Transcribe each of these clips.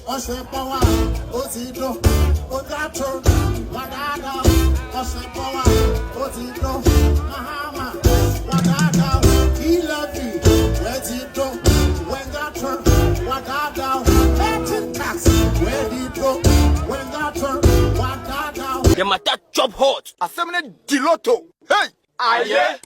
Oshepowa, Otido, Ogato, Wadada, Oshepowa, Otido, Mahama, Wadada, Ilavi, Wetido, Wengato, Wadada, Betting Tax, Wedido, Wengato, Wadada. The matter chop hot. Assembly Diloto. Hey! Aye!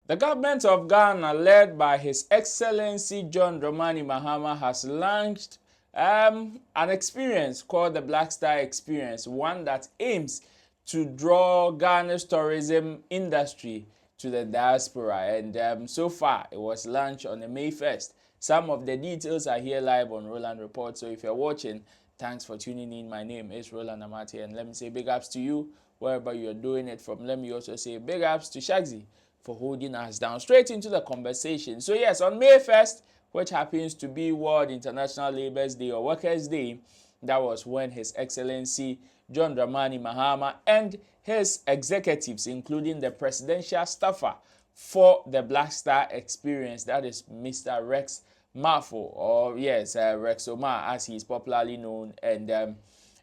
The government of Ghana, led by His Excellency John Dramani Mahama, has launched an experience called the Black Star Experience, one that aims to draw Ghana's tourism industry to the diaspora. And so far, it was launched on the May 1st. Some of the details are here live on Roland Report. So if you're watching, thanks for tuning in. My name is Roland Amati, and let me say big ups to you wherever you're doing it from. Let me also say big ups to Shagzy for holding us down. Straight into the conversation. So yes, on May 1st, which happens to be World International Labour's Day or Workers' Day, that was when His Excellency John Dramani Mahama and his executives, including the presidential staffer for the Black Star Experience, that is Mr. Rex Mafo, or yes, Rex Omar as he is popularly known, and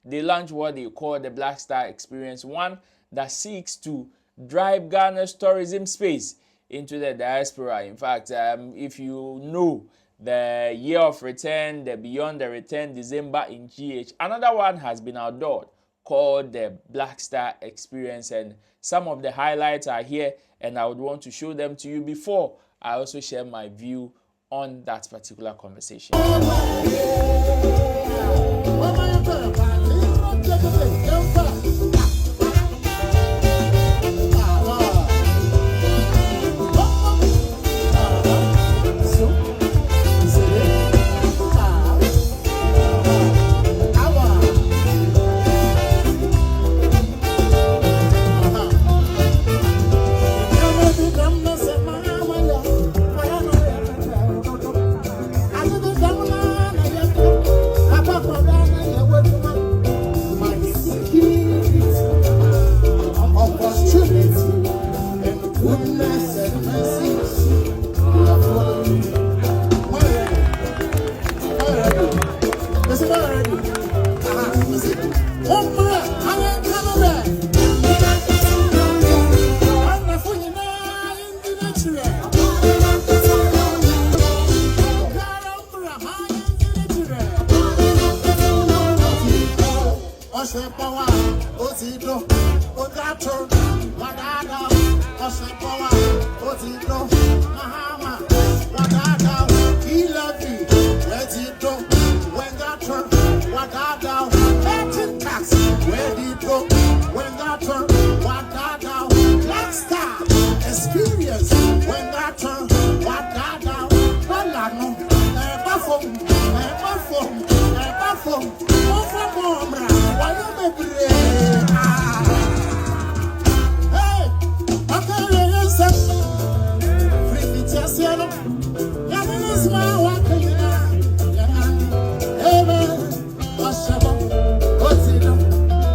they launched what they call the Black Star Experience, one that seeks to drive Ghana's tourism space into the diaspora. In fact, if you know the year of return, the beyond the return, December in GH, another one has been outdoored called the Black Star Experience, and some of the highlights are here, and I would want to show them to you before I also share my view on that particular conversation. Oshepowa, Otido, Ogato, Wadada, Oshepowa, Otido, Mahama, Wadada, Ilavi, Wetido, Wengato, Wadada, Betting Tax, Wedido, Wengato, Wadada, Black Star Experience, Wengato, Wadada, Walano, Ebafom, Ebafom, Ebafom, Ofamomra. Hey, okay, yes, free just yellow. Yaman my walking. Amen. What's up? What's it up?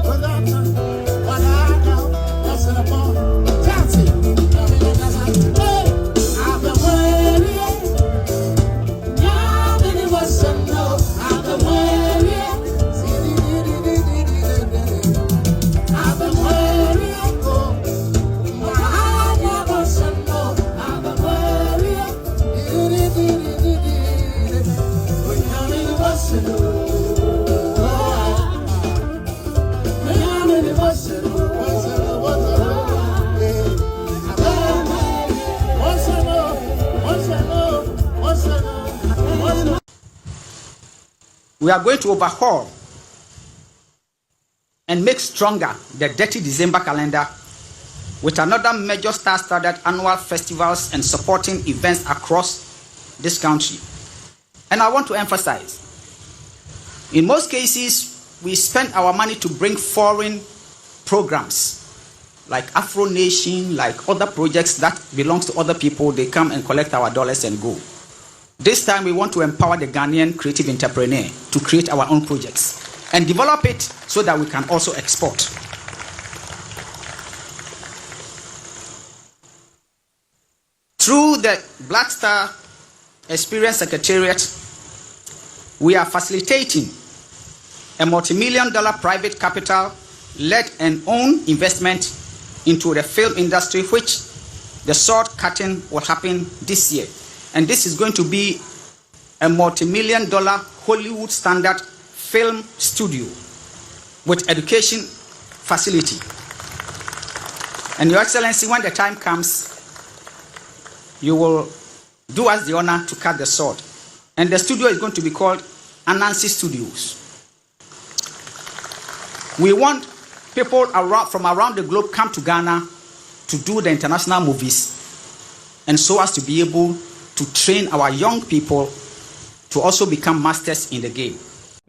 What's up? What I know? What's it up? Taxi. Hey, I've been waiting. Yeah, it was so no. I've been waiting. We are going to overhaul and make stronger the Dirty December calendar with another major star-studded annual festivals and supporting events across this country. And I want to emphasize, in most cases, we spend our money to bring foreign programs like Afro Nation, like other projects that belong to other people. They come and collect our dollars and go. This time we want to empower the Ghanaian creative entrepreneur to create our own projects and develop it so that we can also export. Through the Black Star Experience Secretariat, we are facilitating a multi-million-dollar private capital-led and owned investment into the film industry, which the sword cutting will happen this year. And this is going to be a multi-million-dollar Hollywood standard film studio with education facility. And Your Excellency, when the time comes, you will do us the honor to cut the sword. And the studio is going to be called Anansi Studios. We want people from around the globe come to Ghana to do the international movies, and so as to be able to train our young people to also become masters in the game.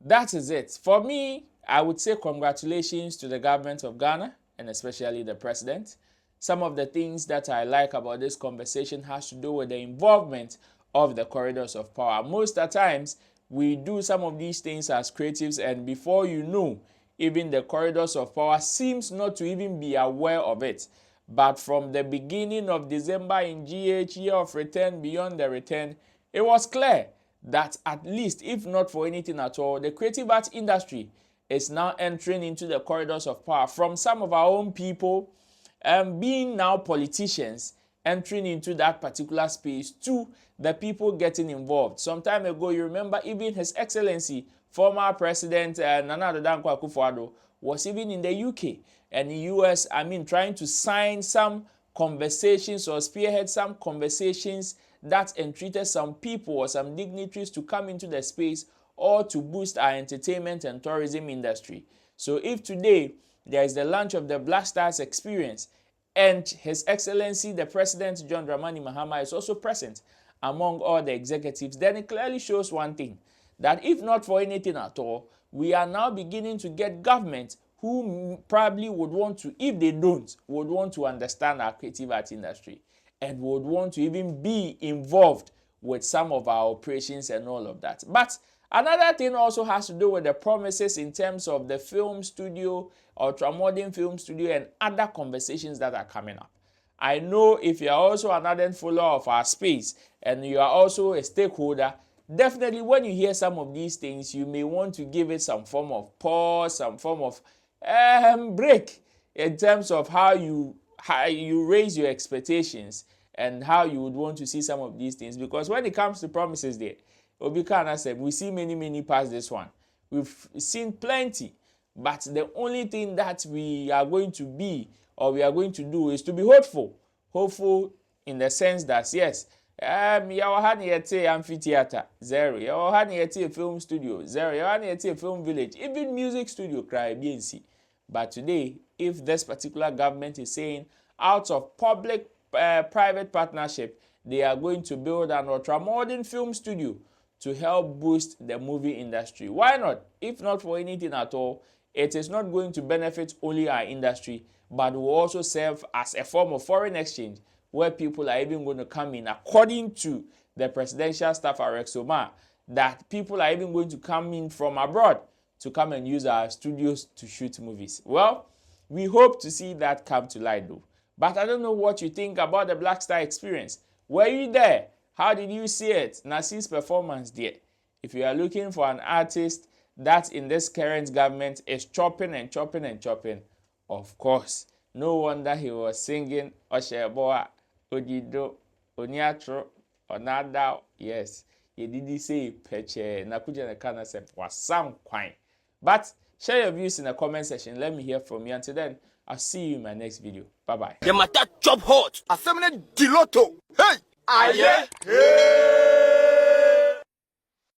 That is it. For me, I would say congratulations to the government of Ghana, and especially the president. Some of the things that I like about this conversation has to do with the involvement of the corridors of power. Most of the times, we do some of these things as creatives, and before you know, even the corridors of power seems not to even be aware of it. But from the beginning of December in GH, Year of Return, Beyond the Return, it was clear that at least, if not for anything at all, the creative arts industry is now entering into the corridors of power, from some of our own people being now politicians entering into that particular space to the people getting involved. Some time ago, you remember even His Excellency, former President Nana Addo Dankwa Akufo-Addo, was even in the UK and the US, trying to sign some conversations or spearhead some conversations that entreated some people or some dignitaries to come into the space or to boost our entertainment and tourism industry. So if today there is the launch of the Black Stars Experience and His Excellency the President John Dramani Mahama is also present among all the executives, then it clearly shows one thing, that if not for anything at all, we are now beginning to get government who probably would want to, if they don't, would want to understand our creative art industry and would want to even be involved with some of our operations and all of that. But another thing also has to do with the promises in terms of the film studio, ultra-modern film studio, and other conversations that are coming up. I know if you are also an ardent follower of our space and you are also a stakeholder, definitely when you hear some of these things, you may want to give it some form of pause, some form of break in terms of how you raise your expectations and how you would want to see some of these things. Because when it comes to promises there, Obi Kana said, we see many past this one. We've seen plenty, but the only thing that we are going to be or we are going to do is to be hopeful. Hopeful in the sense that, yes, Yawahani yete amphitheater, 0. Yawahani yete film studio, 0. Yawahani yete film village, even music studio, cry BNC. But today, if this particular government is saying out of public-private partnership, they are going to build an ultra-modern film studio to help boost the movie industry. Why not? If not for anything at all, it is not going to benefit only our industry, but will also serve as a form of foreign exchange where people are even going to come in, according to the presidential staff at Rexoma, that people are even going to come in from abroad to come and use our studios to shoot movies. Well, we hope to see that come to light though. But I don't know what you think about the Black Star Experience. Were you there? How did you see it? Nasir's performance there. If you are looking for an artist that in this current government is chopping, of course, no wonder he was singing Osheboa, Odido, Oniatro, Onadao. Yes, he did say Peche, Nakuja Nakana said was some quine. But share your views in the comment section. Let me hear from you. Until then, I'll see you in my next video. Bye-bye. The matter chop hot. Assembly Diloto. Hey! Aye! Hey!